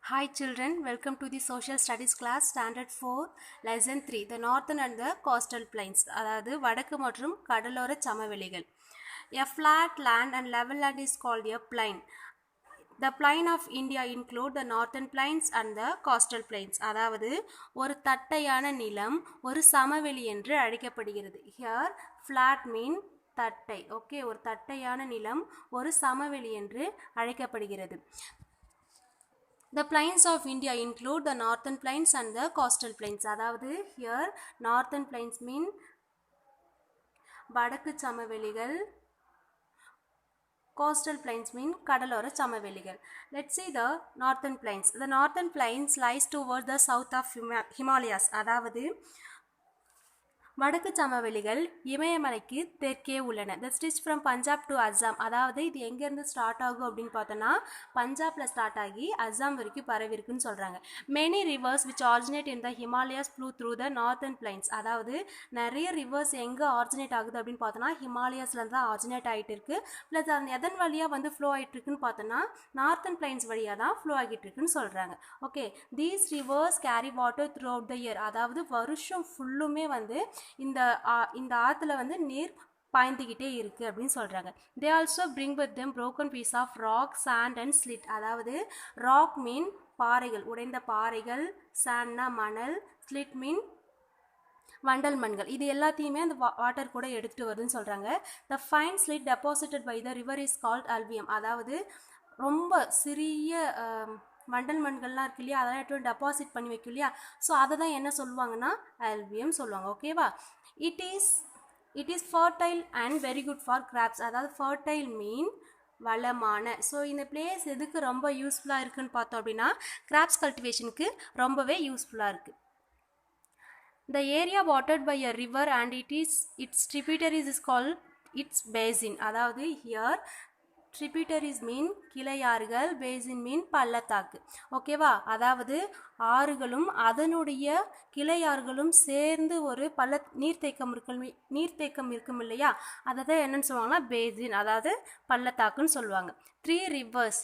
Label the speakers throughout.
Speaker 1: Hi children, welcome to the Social Studies class Standard 4 Lesson 3 The Northern and the Coastal Plains அதாவது வடக்கு மற்றும் கடலோர சமவெளிகள். A flat land and level land is called a plain. The plain of India include the northern plains and the coastal plains. அதாவது ஒரு தட்டையான நிலம் ஒரு சமவெளி என்று அழைக்கப்படுகிறது. Here flat mean தட்டை. ஓகே, ஒரு தட்டையான நிலம் ஒரு சமவெளி என்று அழைக்கப்படுகிறது. The plains of India include the northern plains and the coastal plains. அதாவது here northern plains mean வடக்கு சமவெளிகள், coastal plains mean கடலோர சமவெளிகள். Let's see the northern plains. The northern plains lies towards the south of Himalayas. அதாவது வடக்கு சமவெளிகள் இமயமலைக்கு தெற்கே உள்ளன. The stretch from Punjab to Assam. அதாவது இது எங்கேருந்து ஸ்டார்ட் ஆகும் அப்படின்னு பார்த்தோன்னா பஞ்சாப்ல ஸ்டார்ட் ஆகி அஸ்ஸாம் வரைக்கும் பரவி இருக்குன்னு சொல்கிறாங்க. Many rivers which originate in the Himalayas flow through the northern plains. அதாவது நிறைய ரிவர்ஸ் எங்கே ஆரிஜினேட் ஆகுது அப்படின்னு பார்த்தோன்னா ஹிமாலயாஸ்லேருந்து தான் ஆரிஜினேட் ஆகிட்டு இருக்கு. ப்ளஸ் அது எதன் வழியாக வந்து ஃப்ளோ ஆகிட்டு இருக்குன்னு பார்த்தோன்னா நார்த்தன் பிளைன்ஸ் வழியாக தான் ஃப்ளோ ஆகிட்டு இருக்குன்னு சொல்கிறாங்க. Okay, these reverse carry water through out the year. அதாவது வருஷம் ஃபுல்லுமே வந்து இந்த ஆற்றுல வந்து நீர் பாய்ந்துக்கிட்டே இருக்குது அப்படின்னு சொல்கிறாங்க. They also bring with them broken piece of rock sand and silt. அதாவது ராக் மீன் பாறைகள், உடைந்த பாறைகள், சாண்ட்னா மணல், ஸ்லிட் மீன் வண்டல் மண்கள். இது எல்லாத்தையுமே அந்த வாட்டர் கூட எடுத்துகிட்டு வருதுன்னு சொல்கிறாங்க. The fine silt deposited by the river is called alluvium. அதாவது ரொம்ப சிறிய வண்டல் மண்கள்லாம் இருக்கு இல்லையா, அதெல்லாம் எடுத்து டெபாசிட் பண்ணி வைக்கும் இல்லையா, ஸோ அதை தான் என்ன சொல்லுவாங்கன்னா அல்வியம் சொல்லுவாங்க. ஓகேவா? It is fertile and very good for crops. அதாவது ஃபர்டைல் மீன் வளமான. ஸோ இந்த பிளேஸ் எதுக்கு ரொம்ப யூஸ்ஃபுல்லாக இருக்குன்னு பார்த்தோம் அப்படின்னா கிராப்ஸ் கல்டிவேஷனுக்கு ரொம்பவே யூஸ்ஃபுல்லாக இருக்குது. The area watered by a river and its tributaries is called its basin. அதாவது here tributaries mean கிளையாறுகள், basin mean பள்ளத்தாக்கு. ஓகேவா? அதாவது ஆறுகளும் அதனுடைய கிளையாறுகளும் சேர்ந்து ஒரு நீர்த்தேக்கம் இருக்கும் இல்லையா, அதை தான் என்னன்னு சொல்லுவாங்கன்னா பேசின், அதாவது பள்ளத்தாக்குன்னு சொல்லுவாங்க. 3 rivers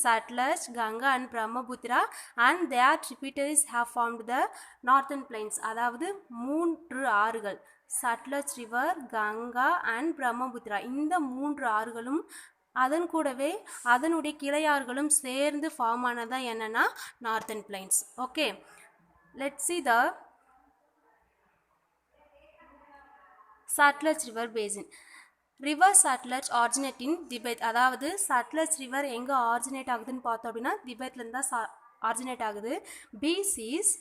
Speaker 1: Satluj, Ganga and Brahmaputra and their tributaries have formed the northern plains. அதாவது 3 ஆறுகள் சட்லஜ் ரிவர், கங்கா அண்ட் பிரம்மபுத்திரா, இந்த 3 ஆறுகளும் அதன் கூடவே அதனுடைய கிளையாறுகளும் சேர்ந்து ஃபார்ம் ஆனதான் என்னன்னா northern plains. Okay, let's see the Satluj river basin. River Sutlej originate in Tibet. அதாவது சட்லஜ் ரிவர் எங்கே ஆரிஜினேட் ஆகுதுன்னு பார்த்தோம் அப்படின்னா திபெத்லேருந்து தான் ஆரிஜினேட் ஆகுது. Beas is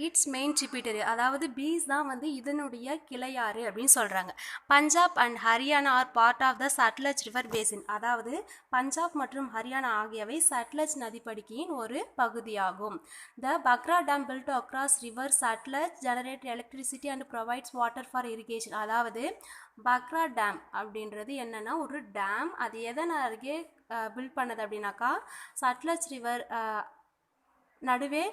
Speaker 1: its main tributary. அதாவது பீஸ் தான் வந்து இதனுடைய கிளையாறு அப்படின்னு சொல்கிறாங்க. Punjab and Haryana are part of the Sutlej river basin. அதாவது பஞ்சாப் மற்றும் ஹரியானா ஆகியவை சட்லஜ் நதிப்படுகையின் ஒரு பகுதியாகும். The Bhakra dam built across river Sutlej generate electricity and provides water for irrigation. அதாவது பக்ரா டேம் அப்படின்றது என்னன்னா ஒரு டேம். அது எதன் அருகே பில்ட் பண்ணது அப்படின்னாக்கா சட்லஜ் ரிவர் நடுவே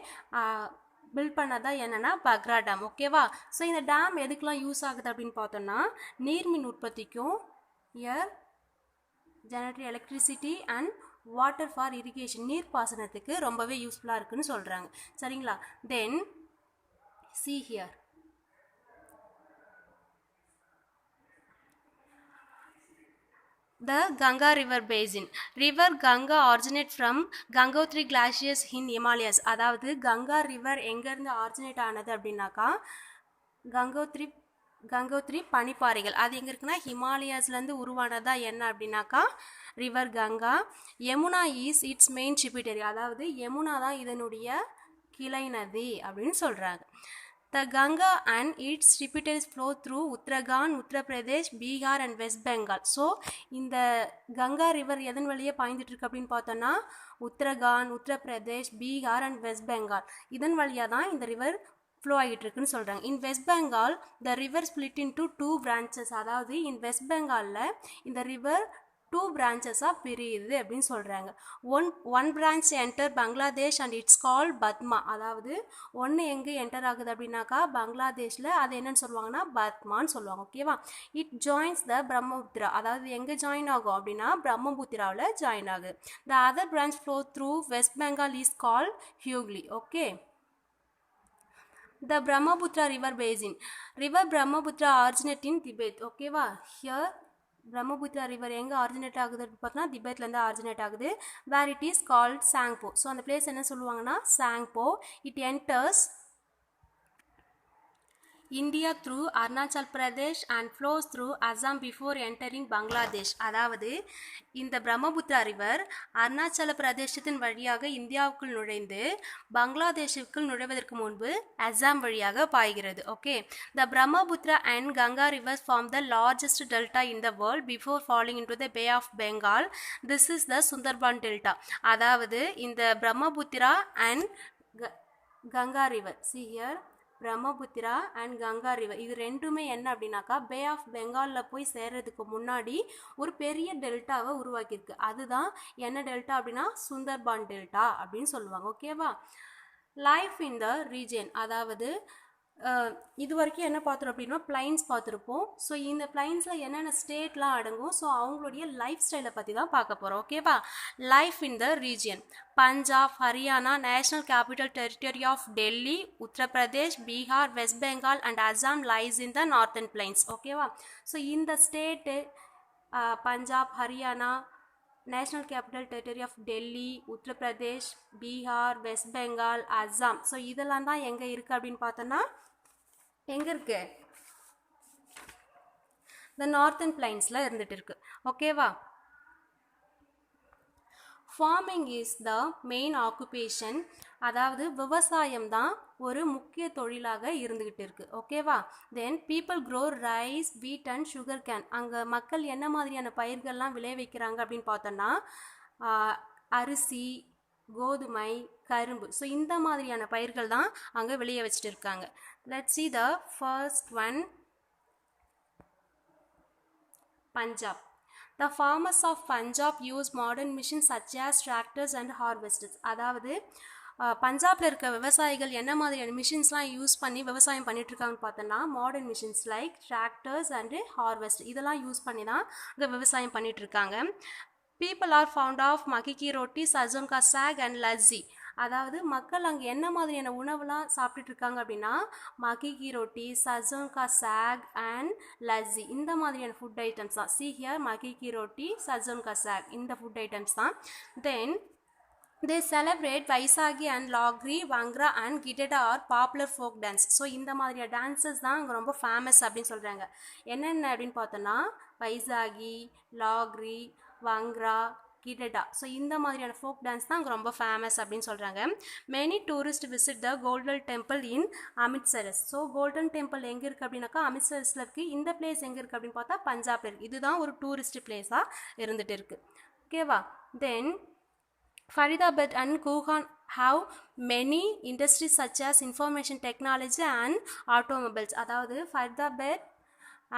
Speaker 1: பில்ட் பண்ணதா என்னன்னா பக்ரா டேம். ஓகேவா? ஸோ இந்த டேம் எதுக்கெலாம் யூஸ் ஆகுது அப்படின்னு பார்த்தோம்னா நீர்மின் உற்பத்திக்கும், are generate electricity and water for irrigation, நீர் பாசனத்துக்கு ரொம்பவே யூஸ்ஃபுல்லாக இருக்குன்னு சொல்கிறாங்க. சரிங்களா? தென் see here. The Ganga River Basin. River Ganga originates from Gangotri glaciers in Himalayas. அதாவது கங்கா ரிவர் எங்கேருந்து ஆரிஜினேட் ஆனது அப்படின்னாக்கா கங்கோத்ரி பனிப்பாறைகள். அது எங்கே இருக்குன்னா ஹிமாலயாஸ்லேருந்து உருவானதா என்ன அப்படின்னாக்கா river Ganga. Yamuna is its main tributary. அதாவது யமுனா தான் இதனுடைய கிளை நதி அப்படின்னு சொல்கிறாங்க. The Ganga and its tributaries flow through Uttarakhand, Uttar Pradesh, Bihar and West Bengal. So இந்த கங்கா ரிவர் எதன் வழியே பாய்ந்துட்டு இருக்கு அப்படின்னு பார்த்தோன்னா உத்தரகாண்ட், உத்தரப்பிரதேஷ், பீகார் அண்ட் வெஸ்ட் பெங்கால் இதன் வழியாக தான் இந்த ரிவர் ஃப்ளோ ஆகிட்டு இருக்குன்னு சொல்கிறாங்க. In West Bengal the river split into 2 branches. அதாவது இன் வெஸ்ட் பெங்காலில் இந்த ரிவர் டூ பிரான்ச்சஸாக பிரியுது அப்படின்னு சொல்கிறாங்க. One branch enter Bangladesh and it's call Padma. அதாவது ஒன்று எங்கே என்டர் ஆகுது அப்படின்னாக்கா பங்களாதேஷில் அது என்னன்னு சொல்லுவாங்கன்னா பத்மான்னு சொல்லுவாங்க. ஓகேவா. It joins the Brahmaputra. அதாவது எங்கே ஜாயின் ஆகும் அப்படின்னா பிரம்மபுத்திராவில் ஜாயின் ஆகுது. The other branch flow through West Bengal is call Hooghly. Okay. The Brahmaputra river basin. River Brahmaputra originate in Tibet. ஓகேவா. Here Brahmaputra river எங்க ஆரிஜினேட் ஆகுது பார்த்தீங்கன்னா திபெத்லேருந்து ஆரிஜினேட் ஆகுது. Where it is called Tsangpo. So அந்த பிளேஸ் என்ன சொல்லுவாங்கன்னா Tsangpo. It enters India through Arunachal Pradesh and flows through Assam before entering Bangladesh. அதாவது இந்த பிரம்மபுத்திரா ரிவர் அருணாச்சல பிரதேசத்தின் வழியாக இந்தியாவுக்குள் நுழைந்து பங்களாதேஷுக்குள் நுழைவதற்கு முன்பு அசாம் வழியாக பாய்கிறது. Okay. The Brahmaputra and Ganga rivers form the largest delta in the world before falling into the Bay of Bengal. This is the Sundarban Delta. அதாவது இந்த Brahmaputra and Ganga river. See here. Brahmaputra and Ganga river இது ரெண்டுமே என்ன அப்படின்னாக்கா bay of பெங்காலில் போய் சேர்றதுக்கு முன்னாடி ஒரு பெரிய டெல்டாவை உருவாக்கியிருக்கு. அதுதான் என்ன டெல்டா அப்படின்னா சுந்தர்பான் டெல்டா அப்படின்னு சொல்லுவாங்க. ஓகேவா. Life in the region. அதாவது இது வரைக்கும் என்ன பார்த்துருப்போம் அப்படின்னா பிளைன்ஸ் பார்த்துருப்போம். ஸோ இந்த பிளைன்ஸில் என்னென்ன ஸ்டேட்லாம் அடங்கும், ஸோ அவங்களுடைய லைஃப் ஸ்டைலை பற்றி தான் பார்க்க போகிறோம். ஓகேவா. Life in the region. Punjab, Haryana, national capital territory of Delhi, Uttar Pradesh, Bihar, West Bengal and Assam lies in the northern plains. ஓகேவா. ஸோ இந்த state Punjab, Haryana, national capital territory of Delhi, Uttar Pradesh, Bihar, West Bengal, Assam. So இதெல்லாம் தான் எங்கே இருக்குது அப்படின்னு பார்த்தோன்னா எங்கே இருக்கு த நார்த்தன் பிளைன்ஸில் இருந்துட்டு இருக்கு. ஓகேவா. Farming is the main occupation. அதாவது விவசாயம் தான் ஒரு முக்கிய தொழிலாக இருந்துகிட்டு இருக்கு. ஓகேவா. Then people grow rice, wheat and sugar cane. அங்கே மக்கள் என்ன மாதிரியான பயிர்கள்லாம் விளைவிக்கிறாங்க அப்படின்னு பார்த்தோன்னா அரிசி, கோதுமை, கரும்பு. ஸோ இந்த மாதிரியான பயிர்கள் தான் அங்கே விளைய வச்சுட்டு இருக்காங்க. Let's see the first one. Punjab. The farmers of Punjab use modern machines such as tractors and harvesters. அதாவது பஞ்சாபில் இருக்க விவசாயிகள் என்ன மாதிரியான மிஷின்ஸ்லாம் யூஸ் பண்ணி விவசாயம் பண்ணிட்டு இருக்காங்கன்னு பார்த்தோன்னா modern machines like tractors and harvest இதெல்லாம் யூஸ் பண்ணி தான் இங்கே விவசாயம் பண்ணிட்டு இருக்காங்க. பீப்புள் ஆர் ஃபவுண்ட் ஆஃப் மக்கி ரொட்டி, சர்சோன் கா சாக் அண்ட் லஸ்ஸி. அதாவது மக்கள் அங்கே என்ன மாதிரியான உணவுலாம் சாப்பிட்டுட்டு இருக்காங்க அப்படின்னா மக்கி ரொட்டி, சர்சோன் கா சாக் அண்ட் லஸ்ஸி இந்த மாதிரியான ஃபுட் ஐட்டம்ஸ் தான். See here மக்கி ரொட்டி, சர்சோன் கா சாக் இந்த ஃபுட் ஐட்டம்ஸ் தான். Then they celebrate Baisakhi and லாக்ரி, Bhangra and Giddha are popular folk dance. So இந்த மாதிரியான டான்ஸஸ் தான் அங்கே ரொம்ப ஃபேமஸ் அப்படின்னு சொல்கிறாங்க. என்னென்ன அப்படின்னு பார்த்தோன்னா வைசாகி, லாக்ரி, வங்க்ரா, கிடடா. ஸோ இந்த மாதிரியான ஃபோக் டான்ஸ் தான் அங்கே ரொம்ப ஃபேமஸ் அப்படின்னு சொல்கிறாங்க. Many tourist visit the Golden Temple in Amritsar. So Golden Temple எங்கே இருக்குது அப்படின்னாக்கா அமிர்த்சரஸில் இருக்குது. இந்த பிளேஸ் எங்கே இருக்குது அப்படின்னு பார்த்தா பஞ்சாப்ல இருக்குது. இதுதான் ஒரு டூரிஸ்ட் பிளேஸாக இருந்துகிட்டு இருக்குது. ஓகேவா. தென் Faridabad and Kuhan have many industries such as information technology and automobiles. அதாவது ஃபரிதாபாத்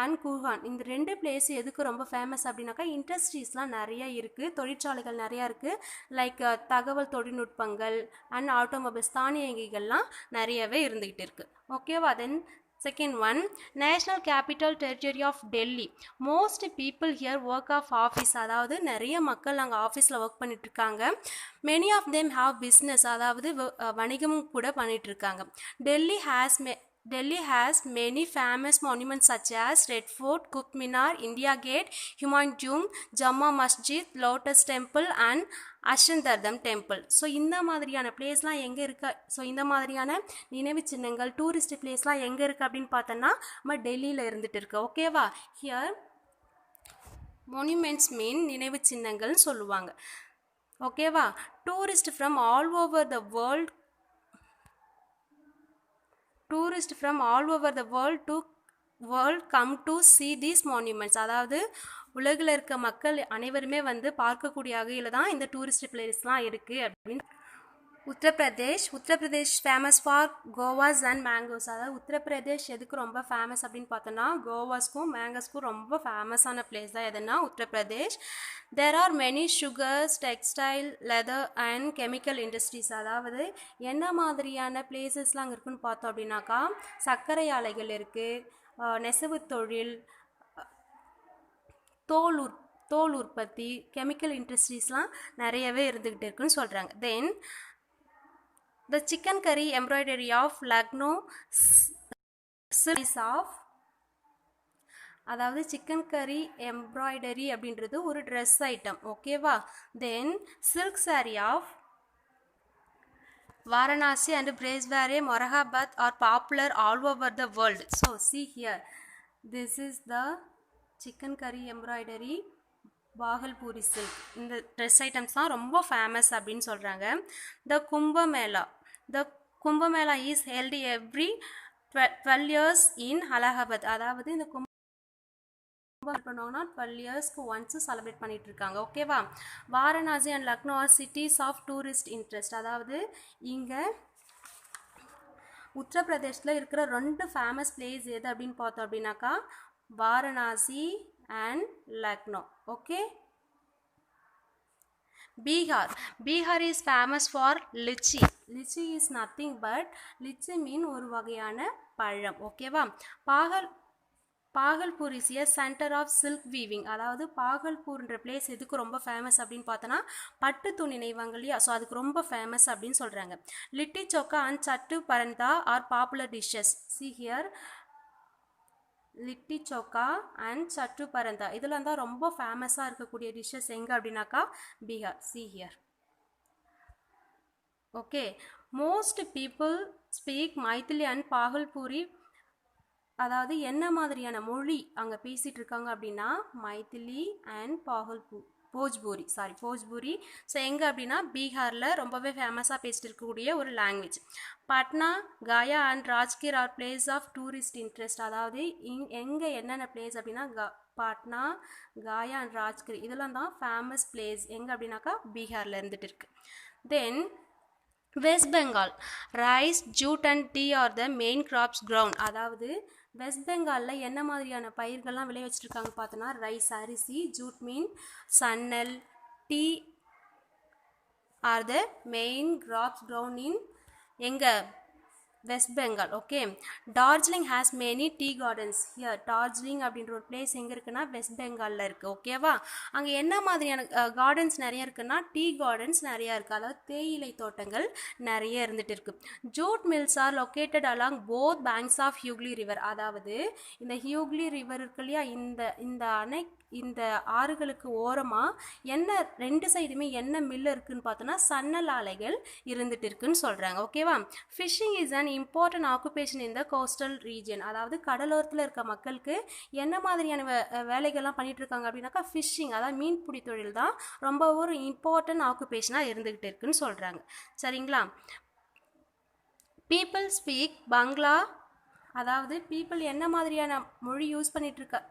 Speaker 1: அண்ட் குர்ஹான் இந்த ரெண்டு பிளேஸ் எதுக்கு ரொம்ப ஃபேமஸ் அப்படின்னாக்கா இண்டஸ்ட்ரீஸ்லாம் நிறையா இருக்குது, தொழிற்சாலைகள் நிறையா இருக்குது. லைக் தகவல் தொழில்நுட்பங்கள் அண்ட் ஆட்டோமொபைல்ஸ் தானியங்கிகள்லாம் நிறையவே இருந்துக்கிட்டு இருக்குது. ஓகேவா. தென் second one, national capital territory of Delhi. Most people here work of office. அதாவது நிறைய மக்கள் அங்கே ஆஃபீஸில் ஒர்க் பண்ணிட்டு இருக்காங்க. many of them have business. அதாவது வணிகமும் கூட பண்ணிட்டு இருக்காங்க. Delhi has many famous monuments such as Red Fort, Qutb Minar, India Gate, Humayun Tomb, Jama Masjid, Lotus Temple and அஷ்டந்தர்தம் டெம்பிள். ஸோ இந்த மாதிரியான பிளேஸ்லாம் எங்கே இருக்குது, ஸோ இந்த மாதிரியான நினைவு சின்னங்கள் டூரிஸ்ட் பிளேஸ்லாம் எங்கே இருக்குது அப்படின்னு பார்த்தோன்னா நம்ம டெல்லியில் இருந்துட்டு இருக்கு. ஓகேவா. ஹியர் மொனியூமெண்ட்ஸ் மீன் நினைவு சின்னங்கள்னு சொல்லுவாங்க. ஓகேவா. Tourist from all over the world come to see these monuments. அதாவது உலகில் இருக்க மக்கள் அனைவருமே வந்து பார்க்கக்கூடிய வகையில் தான் இந்த டூரிஸ்ட் பிளேஸ்லாம் இருக்குது அப்படின்னு. Uttar Pradesh famous for guavas and mangoes. அதாவது உத்தரப்பிரதேஷ் எதுக்கு ரொம்ப ஃபேமஸ் அப்படின்னு பார்த்தோன்னா கோவாஸ்க்கும் மேங்கோஸ்க்கும் ரொம்ப ஃபேமஸான பிளேஸ் தான் எதுனா Uttar Pradesh. There are many sugars, textile, leather and chemical industries. அதாவது என்ன மாதிரியான பிளேசஸ்லாம் அங்கே இருக்குன்னு பார்த்தோம் அப்படின்னாக்கா சர்க்கரை ஆலைகள் இருக்குது, நெசவு தொழில், தோல் உற்பத்தி, கெமிக்கல் இண்டஸ்ட்ரீஸ்லாம் நிறையவே இருந்துக்கிட்டு இருக்குன்னு சொல்கிறாங்க. Then the chicken curry embroidery of Lucknow silk of, அதாவது சிக்கன் கறி எம்ப்ராய்டரி அப்படின்றது ஒரு ட்ரெஸ் ஐட்டம், ஓகேவா. Then silk sari of Varanasi and Bresware, Morahabad are popular all over the world. So see here, this is the chicken curry embroidery Bhagalpuri silk. இந்த dress items தான் ரொம்ப famous அப்படின்னு சொல்கிறாங்க. The Kumbh Mela is held every 12 years in Allahabad. அதாவது இந்த பண்ணுவாங்கன்னா 12 yearsக்கு once celebrate பண்ணிட்டு இருக்காங்க, ஓகேவா. Varanasi and Lucknow are cities of tourist interest. அதாவது இங்கே உத்தரப்பிரதேஷில் இருக்கிற 2 ஃபேமஸ் பிளேஸ் எது அப்படின்னு பார்த்தோம் அப்படின்னாக்கா Varanasi and Lucknow, okay. Bihar is famous for lychee. Lychee is nothing but lychee mean ஒரு வகையான பழம், ஓகேவா. Bhagalpur is a centre of silk weaving. அதாவது பாகல்பூர்ன்ற பிளேஸ் எதுக்கு ரொம்ப ஃபேமஸ் அப்படின்னு பார்த்தோன்னா பட்டு துணி நெய்வாங்க இல்லையா, ஸோ அதுக்கு ரொம்ப ஃபேமஸ் அப்படின்னு சொல்கிறாங்க. லிட்டி chokha and sattu paratha are popular dishes. See here, litti chokha and sattu paratha இதெல்லாம் தான் ரொம்ப ஃபேமஸாக இருக்கக்கூடிய டிஷ்ஷஸ் எங்கே அப்படின்னாக்கா Bihar. See here, okay. Most people speak Maithili and Bhagalpuri. அதாவது என்ன மாதிரியான மொழி அங்கே பேசிகிட்டு இருக்காங்க அப்படின்னா மைத்திலி அண்ட் போஜ்பூரி. ஸோ எங்கே அப்படின்னா பீகாரில் ரொம்பவே ஃபேமஸாக பேசிட்டு இருக்கக்கூடிய ஒரு language. Patna, Gaya and Rajgir are place of tourist interest. அதாவது எங்கே என்னென்ன பிளேஸ் அப்படின்னா பாட்னா, காயா அண்ட் ராஜ்கீர் இதெல்லாம் தான் ஃபேமஸ் பிளேஸ் எங்கே அப்படின்னாக்கா பீகாரில் இருந்துட்டு இருக்கு. Then West Bengal, rice, jute and tea are the main crops grown. அதாவது வெஸ்ட் பெங்காலில் என்ன மாதிரியான பயிர்கள்லாம் விளை வச்சுருக்காங்க பார்த்தோன்னா ரைஸ் அரிசி, ஜூட் மீன் சன்னல், tea are the main crops grown in எங்கே West Bengal, okay. Darjeeling has many tea gardens. Here Darjeeling அப்படின்ற ஒரு பிளேஸ் எங்கே இருக்குன்னா வெஸ்ட் பெங்காலில் இருக்குது, ஓகேவா. அங்கே என்ன மாதிரியான கார்டன்ஸ் நிறைய இருக்குன்னா டீ கார்டன்ஸ் நிறையா இருக்குது. அதாவது தேயிலை தோட்டங்கள் நிறைய இருந்துகிட்டு இருக்குது. Jute mills are located along both banks of Hooghly river. அதாவது இந்த ஹியூக்லி ரிவர் இருக்கு இல்லையா, இந்த ஆறுகளுக்கு ஓரமாக என்ன 2 சைடுமே என்ன மில் இருக்குன்னு பார்த்தோன்னா சன்னல் ஆலைகள் இருந்துட்டு இருக்குன்னு சொல்கிறாங்க, ஓகேவா. Fishing is an important occupation in the coastal region. அதாவது கடலோரத்தில் இருக்க மக்களுக்கு என்ன மாதிரியான வேலைகள்லாம் பண்ணிட்டு இருக்காங்க அப்படின்னாக்கா ஃபிஷிங், அதாவது மீன்பிடி தொழில் தான் ரொம்ப ஒரு இம்பார்ட்டன்ட் ஆக்குபேஷனாக இருந்துக்கிட்டு இருக்குன்னு சொல்கிறாங்க, சரிங்களா. பீப்புள் ஸ்பீக் பங்களா. அதாவது பீப்புள் என்ன மாதிரியான மொழி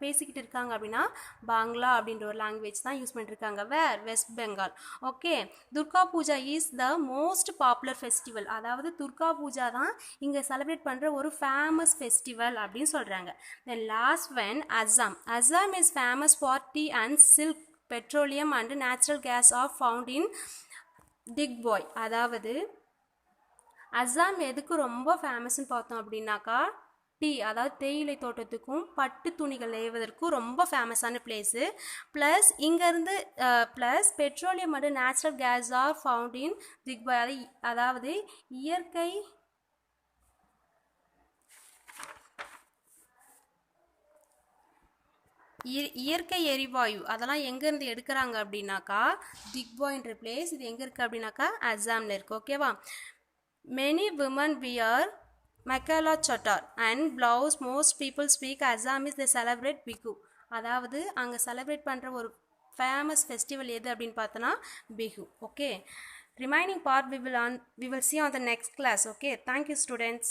Speaker 1: பேசிக்கிட்டு இருக்காங்க அப்படின்னா பாங்லா அப்படின்ற ஒரு லாங்குவேஜ் தான் யூஸ் பண்ணிட்டு இருக்காங்க. Where West Bengal, okay. Durga Puja is the most popular festival. அதாவது துர்கா பூஜா தான் இங்கே செலிப்ரேட் பண்ணுற ஒரு ஃபேமஸ் ஃபெஸ்டிவல் அப்படின்னு சொல்கிறாங்க. Then last one Assam is famous for tea and silk, petroleum and natural gas are found in Digboi. அதாவது அஸ்ஸாம் எதுக்கு ரொம்ப ஃபேமஸ்ன்னு பார்த்தோம் அப்படின்னாக்கா டீ, அதாவது தேயிலை தோட்டத்துக்கும் பட்டு துணிகள் நெய்வதற்கும் ரொம்ப ஃபேமஸான பிளேஸு. ப்ளஸ் இங்கேருந்து plus petroleum and natural gas are found in Digboi. அதாவது இயற்கை எரிவாயு அதெல்லாம் எங்கேருந்து எடுக்கிறாங்க அப்படின்னாக்கா திக்பாய்ன்ற பிளேஸ். இது எங்கே இருக்குது அப்படின்னாக்கா அஸ்ஸாமில் இருக்குது, ஓகேவா. Many women wear mekhela chador and blouse. Most people speak Assamese. They celebrate Bihu. அதாவது அங்கே செலிப்ரேட் பண்ணுற ஒரு ஃபேமஸ் ஃபெஸ்டிவல் எது அப்படின்னு பார்த்தோன்னா Bihu, okay. Remaining part we will see on the next class, okay. Thank you students.